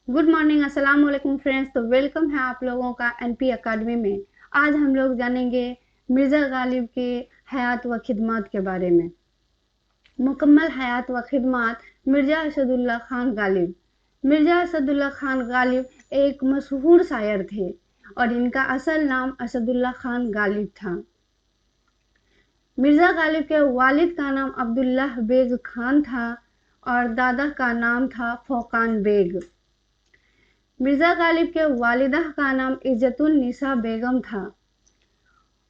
Good morning, अस्सलाम वालेकुम friends. तो वेलकम है आप लोगों का एनपी अकेडमी में। आज हम लोग जानेंगे मिर्ज़ा गालिब के हयात व खिदमत के बारे में। मुकम्मल हयात व खिदमत मिर्ज़ा असदुल्ला खान गालिब। मिर्ज़ा असदुल्ला खान गालिब एक मशहूर शायर थे और इनका असल नाम असदुल्ला खान गालिब था। मिर्ज़ा गालिब के वालिद का नाम अब्दुल्लाह बेग खान था और दादा का नाम था फ़ोकान बेग। मिर्ज़ा गालिब के वालिदा का नाम इज़्ज़तुन निसा बेगम था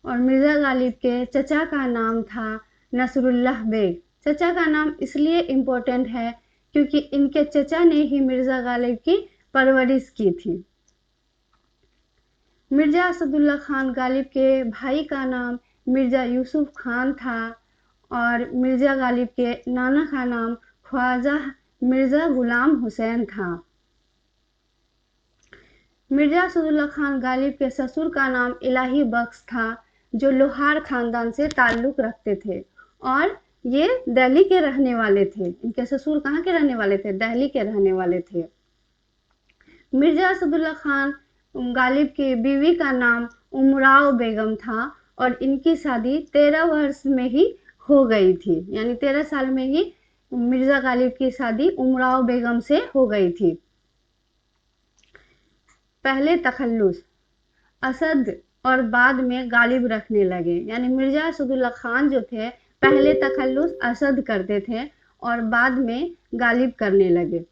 और मिर्ज़ा गालिब के चचा का नाम था नसरुल्लाह बेग। चचा का नाम इसलिए इम्पोर्टेंट है क्योंकि इनके चचा ने ही मिर्ज़ा गालिब की परवरिश की थी। मिर्ज़ा असदुल्ला खान गालिब के भाई का नाम मिर्ज़ा यूसुफ खान था और मिर्ज़ा गालिब के नाना का नाम ख्वाजा मिर्ज़ा गुलाम हुसैन था। मिर्ज़ा असदुल्ला खान गालिब के ससुर का नाम इलाही बख्श था, जो लोहार खानदान से ताल्लुक़ रखते थे और ये दिल्ली के रहने वाले थे। इनके ससुर कहाँ के रहने वाले थे? दिल्ली के रहने वाले थे। मिर्ज़ा असदुल्ला खान गालिब की बीवी का नाम उमराव बेगम था और इनकी शादी 13 वर्ष में ही हो गई थी, यानी 13 साल में ही मिर्ज़ा गालिब की शादी उमराव बेगम से हो गई थी। पहले तखल्लुस असद और बाद में गालिब रखने लगे, यानी मिर्ज़ा असदुल्ला खान जो थे पहले तखल्लुस असद करते थे और बाद में गालिब करने लगे।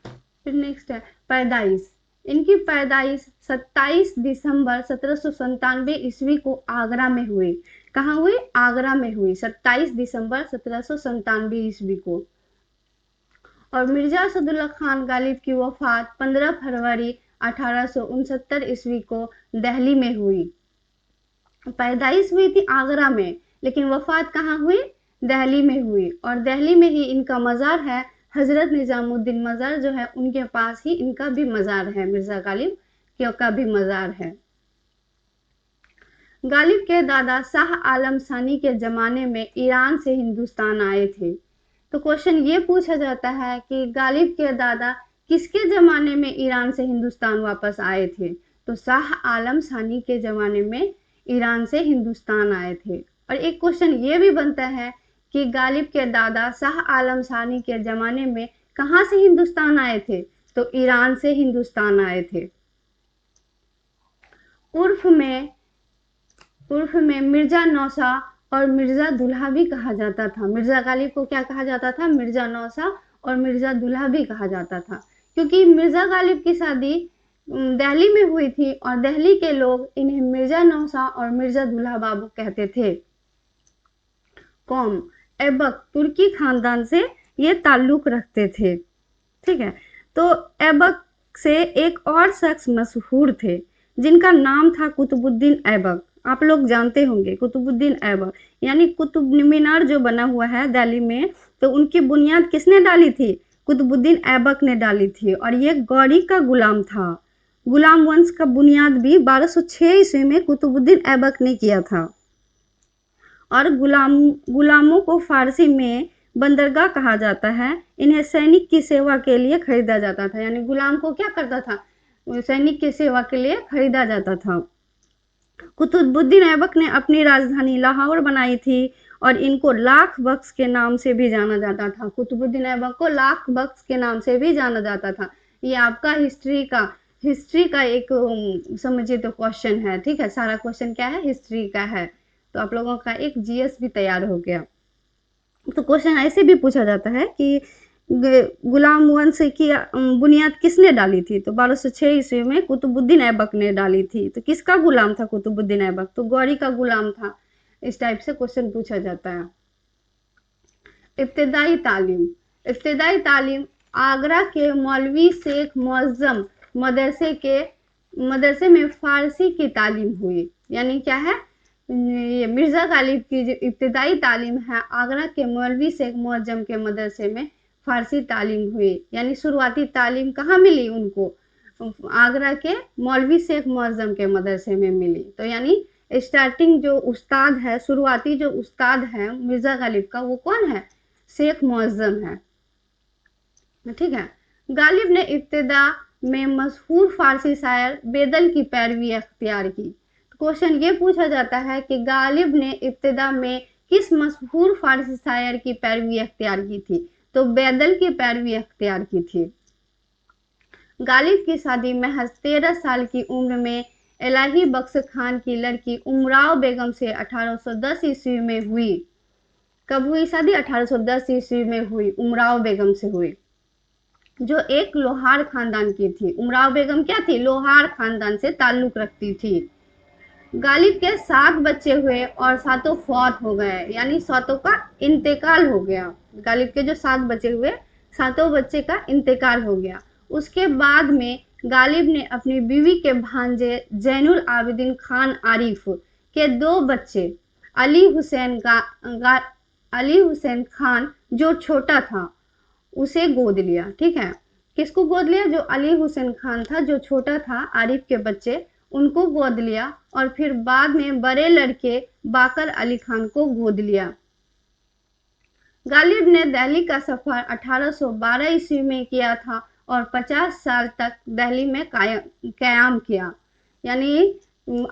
फिर नेक्स्ट है पैदाइश। इनकी पैदाइश 27 दिसंबर 1797 ईस्वी को आगरा में हुई। कहाँ हुई? आगरा में हुई 27 दिसंबर 1797 ईस्वी को। और मिर्ज़ा असदुल्ला खान गालिब की वफ़ात 15 फरवरी 1869 ईस्वी को दिल्ली में हुई। पैदाइश हुई थी आगरा में, लेकिन वफ़ात कहाँ हुई? दिल्ली में हुई और दिल्ली में ही इनका मज़ार है। हज़रत निज़ामुद्दीन मज़ार जो है उनके पास ही इनका भी मज़ार है, मिर्ज़ा गालिब का भी मज़ार है। गालिब के दादा शाह आलम सानी के ज़माने में ईरान से हिंदुस्तान आए थे। तो क्वेश्चन ये पूछा जाता है कि गालिब के दादा किसके ज़माने में ईरान से हिंदुस्तान वापस आए थे? तो शाह आलम सानी के ज़माने में ईरान से हिंदुस्तान आए थे। और एक क्वेश्चन ये भी बनता है कि गालिब के दादा शाह आलम सानी के ज़माने में कहाँ से हिंदुस्तान आए थे? तो ईरान से हिंदुस्तान आए थे। उर्फ में मिर्ज़ा नौसा और मिर्ज़ा दुल्हा भी कहा जाता था। मिर्ज़ा गालिब को क्या कहा जाता था? मिर्ज़ा नौसा और मिर्ज़ा दुल्हा भी कहा जाता था, क्योंकि मिर्ज़ा गालिब की शादी दिल्ली में हुई थी और दिल्ली के लोग इन्हें मिर्ज़ा नौसा और मिर्ज़ा दुल्हा बाबू कहते थे। कौम ऐबक तुर्की खानदान से ये ताल्लुक रखते थे। ठीक है, तो ऐबक से एक और शख्स मशहूर थे जिनका नाम था कुतुबुद्दीन ऐबक। आप लोग जानते होंगे कुतुबुद्दीन ऐबक, यानी कुतुब मीनार जो बना हुआ है दिल्ली में, तो उनकी बुनियाद किसने डाली थी? कुतुबुद्दीन ऐबक ने डाली थी और ये गौरी का गुलाम था। गुलाम वंश का बुनियाद भी 1206 ईस्वी में कुतुबुद्दीन ऐबक ने किया था। और गुलामों को फारसी में बंदरगाह कहा जाता है। इन्हें सैनिक की सेवा के लिए खरीदा जाता था, यानी गुलाम को क्या करता था? सैनिक की सेवा के लिए खरीदा जाता था। कुतुबुद्दीन ऐबक ने अपनी राजधानी लाहौर बनाई थी और इनको लाख बख्श के नाम से भी जाना जाता था। कुतुबुद्दीन ऐबक को लाख बख्श के नाम से भी जाना जाता था। ये आपका हिस्ट्री का एक समझिए तो क्वेश्चन है। ठीक है, सारा क्वेश्चन क्या है? हिस्ट्री का है। तो आप लोगों का एक जीएस भी तैयार हो गया। तो क्वेश्चन ऐसे भी पूछा जाता है कि गुलाम वंश की बुनियाद किसने डाली थी? तो 1206 ईस्वी में कुतुबुद्दीन ऐबक ने डाली थी। तो किसका गुलाम था कुतुबुद्दीन ऐबक? तो गौरी का गुलाम था। इस टाइप से क्वेश्चन पूछा जाता है। इब्तदाई तालीम आगरा के मौलवी शेख मुअज्जम मदरसे में फारसी की तालीम हुई। यानी क्या है? ये मिर्ज़ा गालिब की जो इब्तदाई तालीम है आगरा के मौलवी शेख मुअज्जम के मदरसे में फारसी तालीम हुई। यानी शुरुआती तालीम कहाँ मिली उनको? आगरा के मौलवी शेख मुअज्जम के मदरसे में मिली। तो यानी स्टार्टिंग जो उस्ताद है, शुरुआती जो उस्ताद है मिर्ज़ा गालिब का, वो कौन है? शेख मुअज्जम है। ठीक है। गालिब ने इब्तिदा में मशहूर फारसी शायर बेदल की पैरवी अख्तियार की। क्वेश्चन ये पूछा जाता है कि गालिब ने इब्तिदा में किस मशहूर फारसी शायर की पैरवी अख्तियार की थी? तो बेदल की पैरवी अख्तियार की थी। गालिब की शादी महज 13 साल की उम्र में इलाही बख्श खान की लड़की उमराव बेगम से 1810 ईस्वी में हुई। कब हुई शादी? 1810 ईस्वी में हुई, उमराव बेगम से हुई, जो एक लोहार खानदान की थी। उमराव बेगम क्या थी? लोहार खानदान से ताल्लुक रखती थी। गालिब के 7 बच्चे हुए और 7 फौत हो गए, यानी 7 का इंतकाल हो गया। गालिब के जो 7 बच्चे हुए, 7 बच्चे का इंतकाल हो गया। उसके बाद में गालिब ने अपनी बीवी के भांजे जैनुल आबिदीन खान आरिफ के 2 बच्चे अली हुसैन खान जो छोटा था उसे गोद लिया। ठीक है, किसको गोद लिया? जो अली हुसैन खान था, जो छोटा था, आरिफ के बच्चे, उनको गोद लिया और फिर बाद में बड़े लड़के बाकर अली खान को गोद लिया। गालिब ने दिल्ली का सफर 1812 ईस्वी में किया था और 50 साल तक दिल्ली में क़याम किया। यानी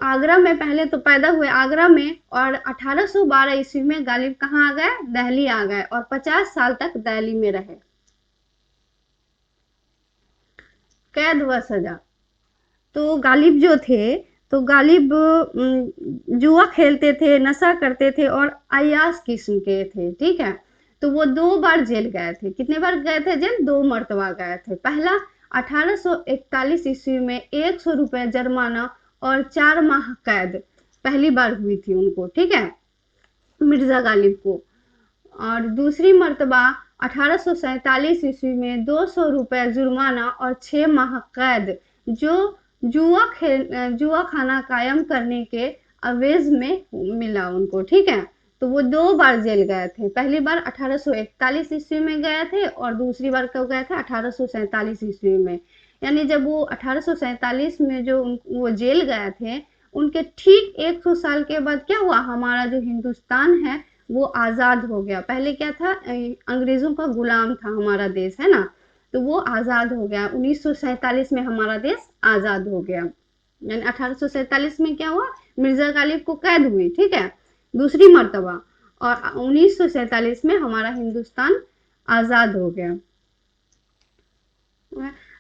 आगरा में पहले तो पैदा हुए आगरा में, और 1812 ईस्वी में गालिब कहाँ आ गए? दिल्ली आ गए और 50 साल तक दिल्ली में रहे। कैद व सजा। तो गालिब जो थे, तो गालिब जुआ खेलते थे, नशा करते थे और अय्याश किस्म के थे। ठीक है, तो वो 2 बार जेल गए थे। कितने बार गए थे जेल? 2 मर्तबा गए थे। पहला 1841 ईस्वी में 100 रुपए जुर्माना और 4 माह कैद पहली बार हुई थी उनको। ठीक है, मिर्जा गालिब को। और दूसरी मर्तबा 1847 ईस्वी में 200 रुपए जुर्माना और 6 माह कैद, जो जुआ खाना कायम करने के अवेज में मिला उनको। ठीक है, तो वो 2 बार जेल गए थे। पहली बार 1841 ईस्वी में गए थे और दूसरी बार कब गए थे? 1847 ईस्वी में। यानी जब वो 1847 में जो वो जेल गए थे, उनके ठीक 100 साल के बाद क्या हुआ? हमारा जो हिंदुस्तान है वो आज़ाद हो गया। पहले क्या था? अंग्रेजों का गुलाम था हमारा देश, है ना, तो वो आज़ाद हो गया। 1947 में हमारा देश आज़ाद हो गया। यानी 1847 में क्या हुआ? मिर्जा गालिब को कैद हुई। ठीक है, दूसरी मर्तबा, और 1947 में हमारा हिंदुस्तान आज़ाद हो गया।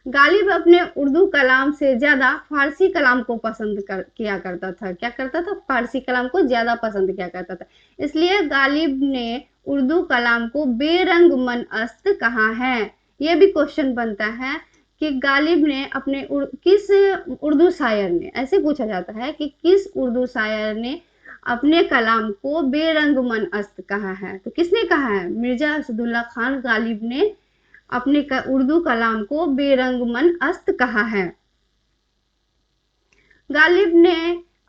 गालिब अपने उर्दू कलाम से ज्यादा फारसी कलाम को पसंद किया करता था। क्या करता था? फारसी कलाम को ज्यादा पसंद किया करता था। इसलिए गालिब ने उर्दू कलाम को बेरंग मन अस्त कहा है। यह भी क्वेश्चन बनता है कि गालिब ने अपने किस उर्दू शायर ने, ऐसे पूछा जाता है कि किस उर्दू शायर ने अपने कलाम को बेरंग मन अस्त कहा है? तो किसने कहा है? मिर्जा असदुल्ला खान गालिब ने अपने उर्दू कलाम को बेरंग मन अस्त कहा है। गालिब ने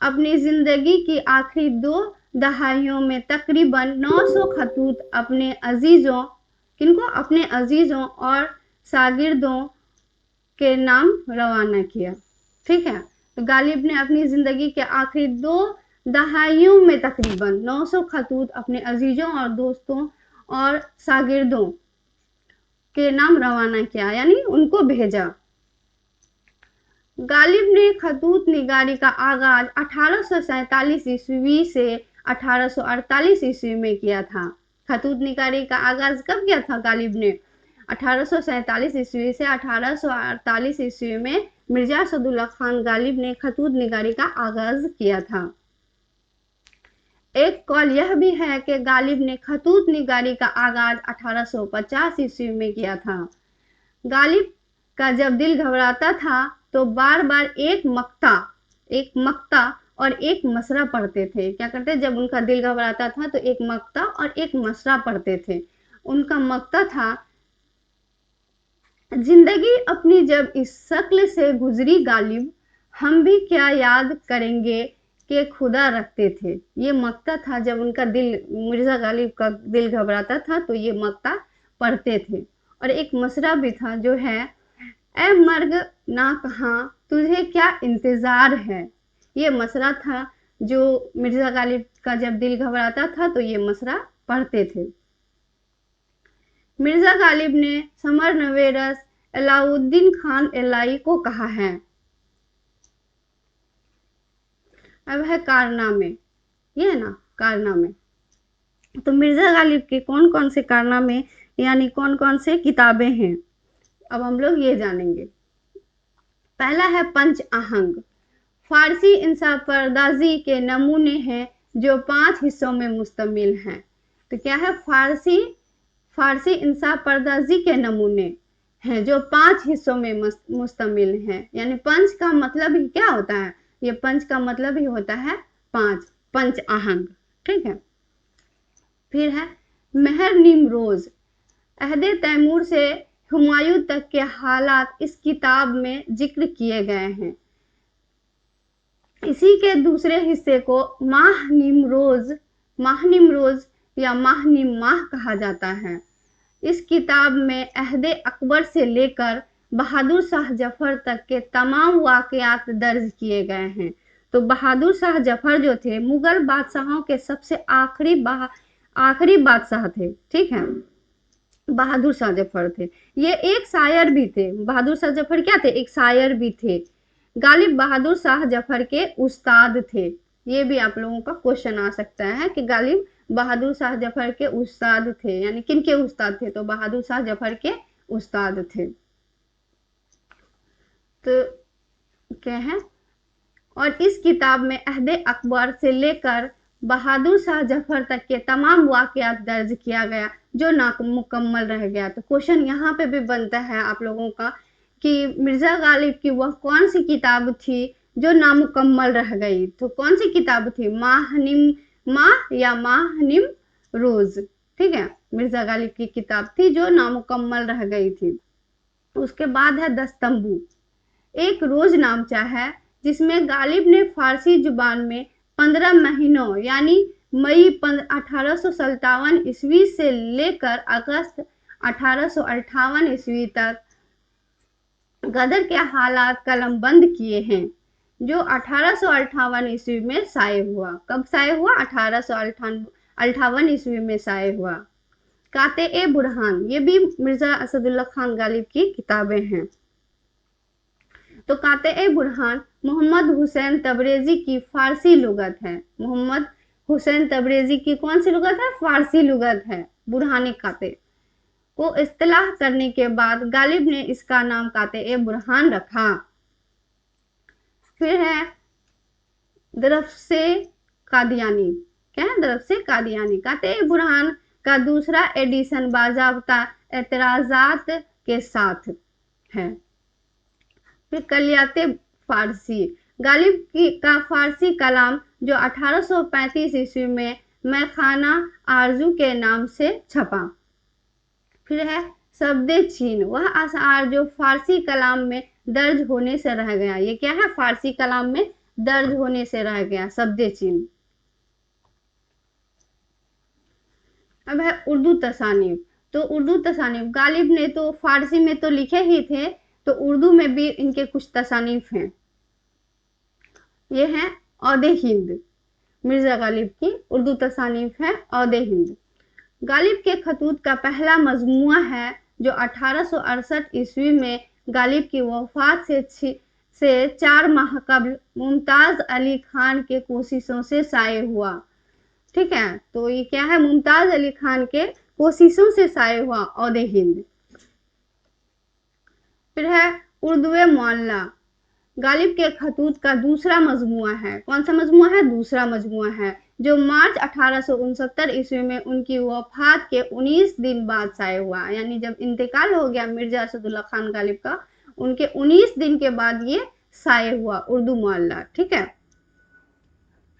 अपनी जिंदगी की आखिरी 2 दहाइयों में तकरीबन 900 खतूत अपने अजीजों, किनको? अपने अजीजों और शागिर्दों के नाम रवाना किया। ठीक है, तो गालिब ने अपनी जिंदगी के आखिरी 2 दहाइयों में तकरीबन 900 खतूत अपने अजीजों और दोस्तों और शागिर्दों के नाम रवाना किया, यानी उनको भेजा। गालिब ने खतूत निगारी का आगाज 1847 ईस्वी से 1848 ईस्वी में किया था। खतूत निगारी का आगाज कब किया था गालिब ने? 1847 ईस्वी से 1848 ईस्वी में मिर्जा असदुल्ला खान गालिब ने खतूत निगारी का आगाज किया था। एक कौल यह भी है कि गालिब ने खतूत निगारी का आगाज 1850 ईस्वी में किया था। गालिब का जब दिल घबराता था तो बार बार एक मक्ता और एक मसरा पढ़ते थे। क्या करते? जब उनका दिल घबराता था तो एक मक्ता और एक मसरा पढ़ते थे। उनका मक्ता था, जिंदगी अपनी जब इस शक्ल से गुजरी गालिब, हम भी क्या याद करेंगे के खुदा रखते थे। ये मक्ता था जब उनका दिल, मिर्जा गालिब का दिल घबराता था तो ये मक्ता पढ़ते थे। और एक मसरा भी था जो है, ऐ मर्ग ना कहाँ तुझे क्या इंतजार है। ये मसरा था जो मिर्जा गालिब का जब दिल घबराता था तो ये मसरा पढ़ते थे। मिर्जा गालिब ने समरनवेरस अलाउद्दीन खान एलाई को कहा है। अब है कारनामे, ये है ना कारनामे। तो मिर्जा गालिब के कौन कौन से कारनामे यानी कौन कौन से किताबें हैं, अब हम लोग ये जानेंगे। पहला है पंच आहंग, फारसी इंसाफ पर्दाजी के नमूने हैं जो 5 हिस्सों में मुश्तमिल हैं। तो क्या है, फारसी इंसाफ पर्दाजी के नमूने हैं जो 5 हिस्सों में मुश्तमिल हैं। यानी पंच का मतलब ही क्या होता है, ये पंच का मतलब ही होता है 5, पंच आहंग। ठीक है। फिर है महर निमरोज, अहदे तैमूर से हुमायूं तक के हालात इस किताब में जिक्र किए गए हैं। इसी के दूसरे हिस्से को माह निमरोज या माह निमाह कहा जाता है। इस किताब में अहदे अकबर से लेकर बहादुर शाह जफर तक के तमाम वाकयात दर्ज किए गए हैं। तो बहादुर शाह जफर जो थे मुगल बादशाहों के सबसे आखिरी बादशाह थे। ठीक है, बहादुर शाह जफर थे। ये एक शायर भी थे। बहादुर शाह जफर क्या थे, एक शायर भी थे। गालिब बहादुर शाह जफर के उस्ताद थे। ये भी आप लोगों का क्वेश्चन आ सकता है कि गालिब बहादुर शाह जफर के उस्ताद थे, यानी किन के उस्ताद थे, तो बहादुर शाह जफर के उस्ताद थे। तो क्या है, और इस किताब में अहदे अकबर से लेकर बहादुर शाह जफर तक के तमाम वाकयात दर्ज किया गया जो नामुकम्मल रह गया। तो क्वेश्चन यहाँ पे भी बनता है आप लोगों का कि मिर्जा गालिब की वह कौन सी किताब थी जो नामुकम्मल रह गई। तो कौन सी किताब थी, माह या माह निम रोज। ठीक है, मिर्जा गालिब की किताब थी जो नामुकम्मल रह गई थी। उसके बाद है दस्तंबू, एक रोज नामचा है जिसमें गालिब ने फारसी जुबान में 15 महीनों यानी मई 1857 ईस्वी से लेकर अगस्त 1858 ईस्वी तक गदर के हालात कलमबंद किए हैं, जो 1858 ईस्वी में शाये हुआ। कब शाये हुआ, 1858 ईस्वी में शाये हुआ। काते बुरहान, ये भी मिर्जा असदुल्ला खान गालिब की किताबें हैं। तो काते बुरहान मोहम्मद हुसैन तबरेजी की फारसी लुगत है। मोहम्मद हुसैन तबरेजी की कौन सी लुगत है, फारसी लुगत है। बुरहान काते को इस्तेलाह करने के बाद गालिब ने इसका नाम काते बुरहान रखा। फिर है दरफ्से कादियानी, क्या है, दरफ्से कादियानी। काते बुरहान का दूसरा एडिशन बाज़ाब्ता एतराजात के साथ है। फिर कलियाते फारसी, गालिब का फारसी कलाम जो 1835 ईस्वी में मैखाना आरजू के नाम से छपा। फिर है शब्दे चीन, वह अशआर जो फारसी कलाम में दर्ज होने से रह गया। ये क्या है, फारसी कलाम में दर्ज होने से रह गया, शब्दे चीन। अब है उर्दू तसानीफ। तो उर्दू तसानीफ गालिब ने तो फारसी में तो लिखे ही थे, तो उर्दू में भी इनके कुछ तसानीफ हैं। ये है औदे हिंद, मिर्जा गालिब की उर्दू तसानीफ है औदे हिंद। गालिब के खतूत का पहला मजमुआ है जो 1868 ईस्वी में गालिब की वफात से 4 माह कबल मुमताज अली खान के कोशिशों से शाये हुआ। ठीक है, तो ये क्या है, मुमताज अली खान के कोशिशों से शाये हुआ औदे हिंद। फिर है उर्दू मुअल्ला, गालिब के खतूत का दूसरा मजमुआ है। कौन सा मजमुआ है, दूसरा मजमुआ है, जो मार्च 1869 ईस्वी में उनकी वफात के 19 दिन बाद शाये हुआ। यानी जब इंतकाल हो गया मिर्जा असदुल्ला खान गालिब का, उनके 19 दिन के बाद ये शाये हुआ उर्दू मुअल्ला। ठीक है,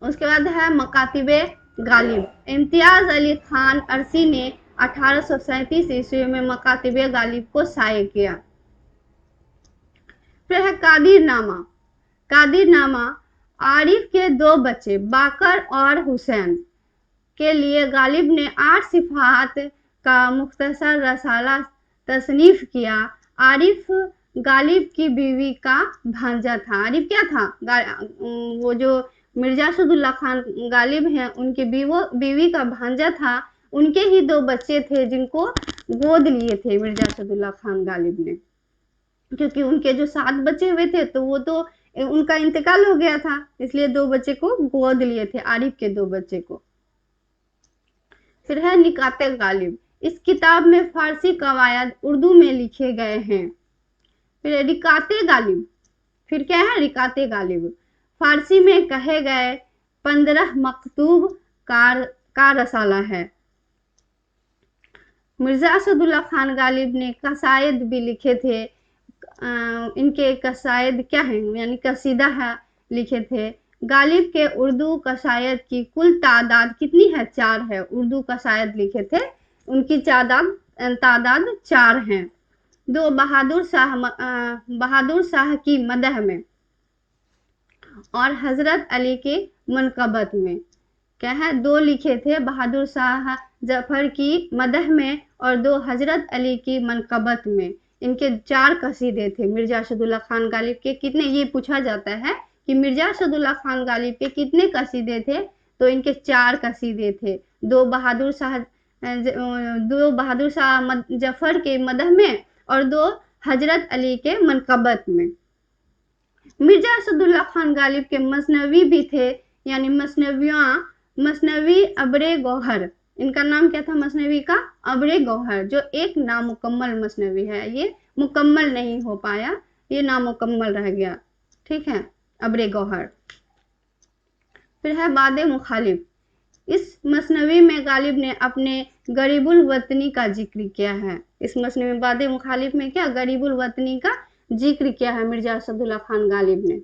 उसके बाद है मकातिबे गालिब। इम्तियाज अली खान अरसी ने 1837 ईस्वी में मकातिबे गालिब को शाये किया। फिर है कादिरनामा। कादिरनामा आरिफ के 2 बच्चे बाकर और हुसैन के लिए गालिब ने 8 सिफात का मुख्तसर रसाला तसनीफ किया। आरिफ गालिब की बीवी का भांजा था। आरिफ क्या था, वो जो मिर्जा असदुल्ला खान गालिब हैं उनके बीवी का भांजा था। उनके ही 2 बच्चे थे जिनको गोद लिए थे मिर्जा असदुल्ला खान गालिब ने, क्योंकि उनके जो 7 बच्चे हुए थे तो वो तो उनका इंतकाल हो गया था, इसलिए 2 बच्चे को गोद लिए थे, आरिफ के 2 बच्चे को। फिर है निकाते गालिब। इस किताब में फारसी कवायद उर्दू में लिखे गए हैं। फिर रिकाते गालिब, फिर क्या है रिकाते गालिब, फारसी में कहे गए 15 मकतूब का रसाला है। मिर्जा असदुल्ला खान गालिब ने कसायद भी लिखे थे। इनके कसायद क्या है, यानी कसीदा है लिखे थे। गालिब के उर्दू कसायद की कुल तादाद कितनी है, 4 है। उर्दू कसायद लिखे थे, उनकी तादाद 4 हैं। 2 बहादुर शाह की मदह में और हजरत अली के मनकबत में। क्या है, 2 लिखे थे बहादुर शाह जफर की मदह में और 2 हजरत अली की मनकबत में। इनके 4 कसीदे थे मिर्जा असदुल्ला खान गालिब के। कितने, ये पूछा जाता है कि मिर्जा असदुल्ला खान गालिब के कितने कसीदे थे, तो इनके 4 कसीदे थे। 2 बहादुर शाह जफर के मदह में और 2 हजरत अली के मनकबत में। मिर्जा असदुल्ला खान गालिब के मसनवी भी थे, यानी मसनवी अब्रे गौहर। इनका नाम क्या था मसनवी का, अब्रे गौहर, जो एक नामुकम्मल मसनवी है। ये मुकम्मल नहीं हो पाया, ये नामुकम्मल रह गया, ठीक है, अब्रे गौहर। फिर है बादे मुखालिफ। इस मसनवी में गालिब ने अपने गरीबुल वतनी का जिक्र किया है। इस मसनवी में बादे मुखालिफ में क्या, गरीबुल वतनी का जिक्र किया है मिर्जा असदुल्ला खान गालिब ने।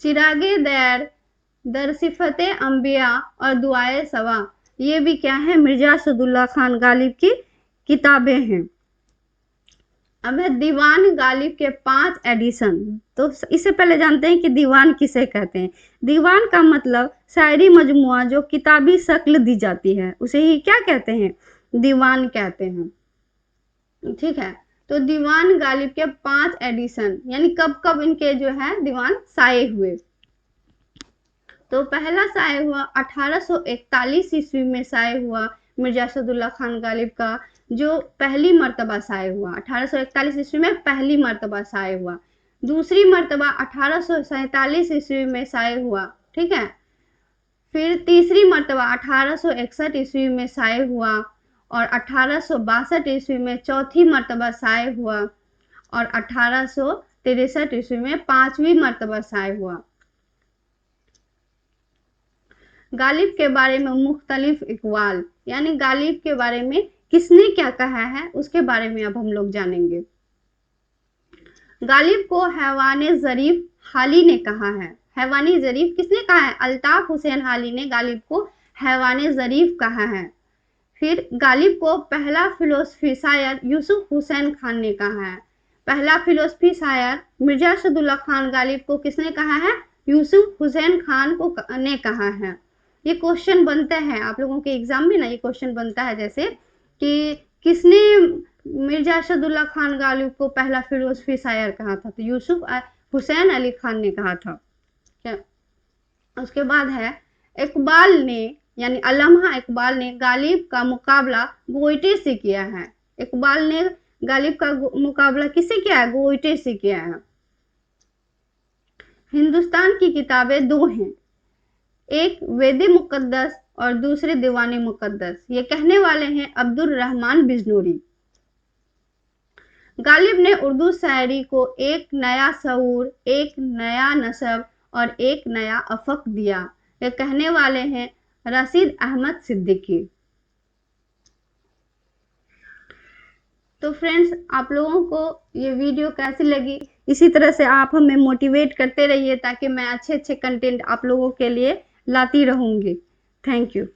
चिरागे दैर, दरसिफते अंबिया और दुआए सवा, ये भी क्या है, मिर्जा असदुल्ला खान गालिब की किताबें हैं। अब है दीवान गालिब के 5 एडिशन। तो इससे पहले जानते हैं कि दीवान किसे कहते हैं। दीवान का मतलब शायरी मजमुआ जो किताबी शक्ल दी जाती है, उसे ही क्या कहते हैं, दीवान कहते हैं, ठीक है। तो दीवान गालिब के 5 एडिशन, यानी कब कब इनके जो है दीवान शाये हुए। तो पहला शाये हुआ 1841 ईस्वी में शाये हुआ मिर्जा असदुल्ला खान गालिब का, जो पहली मर्तबा शाये हुआ। 1841 ईस्वी में पहली मर्तबा शाये हुआ। दूसरी मर्तबा 1847 ईस्वी में शाये हुआ, ठीक है। फिर तीसरी मर्तबा 1861 ईस्वी में शाये हुआ और 1862 ईस्वी में चौथी मर्तबा शाये हुआ और 1863 ईस्वी में 5वीं मर्तबा शाये हुआ। गालिब के बारे में मुख्तलिफ इकवाल, यानी गालिब के बारे में किसने क्या कहा है उसके बारे में अब हम लोग जानेंगे। गालिब को हैवाने ज़रीफ हाली ने कहा है। हैवानी ज़रीफ किसने कहा है, अल्ताफ हुसैन हाली ने गालिब को हैवाने ज़रीफ कहा है। फिर गालिब को पहला फिलोसफी शायर यूसुफ हुसैन खान ने कहा है। पहला फिलोसफी शायर मिर्जा असदुल्ला खान गालिब को किसने कहा है, यूसुफ हुसैन खान को ने कहा है। ये क्वेश्चन बनता है आप लोगों के एग्जाम में ना, ये क्वेश्चन बनता है जैसे कि किसने मिर्जा असदुल्ला खान गालिब को पहला फिलोसफी शायर कहा था, तो यूसुफ हुसैन अली खान ने कहा था। क्या उसके बाद है इकबाल ने, यानी अल्लामा इकबाल ने गालिब का मुकाबला गोइटे से किया है। इकबाल ने गालिब का मुकाबला किससे किया है, गोइटे से किया है। हिंदुस्तान की किताबें 2 हैं, एक वेद मुकद्दस और दूसरे दीवाने मुकद्दस। ये कहने वाले हैं अब्दुल रहमान बिजनूरी। गालिब ने उर्दू शायरी को एक नया शऊर, एक नया नसब और एक नया अफक दिया। ये कहने वाले हैं रशीद अहमद सिद्दीकी। तो फ्रेंड्स, आप लोगों को ये वीडियो कैसी लगी, इसी तरह से आप हमें मोटिवेट करते रहिए ताकि मैं अच्छे अच्छे कंटेंट आप लोगों के लिए लाती रहूंगी। Thank you.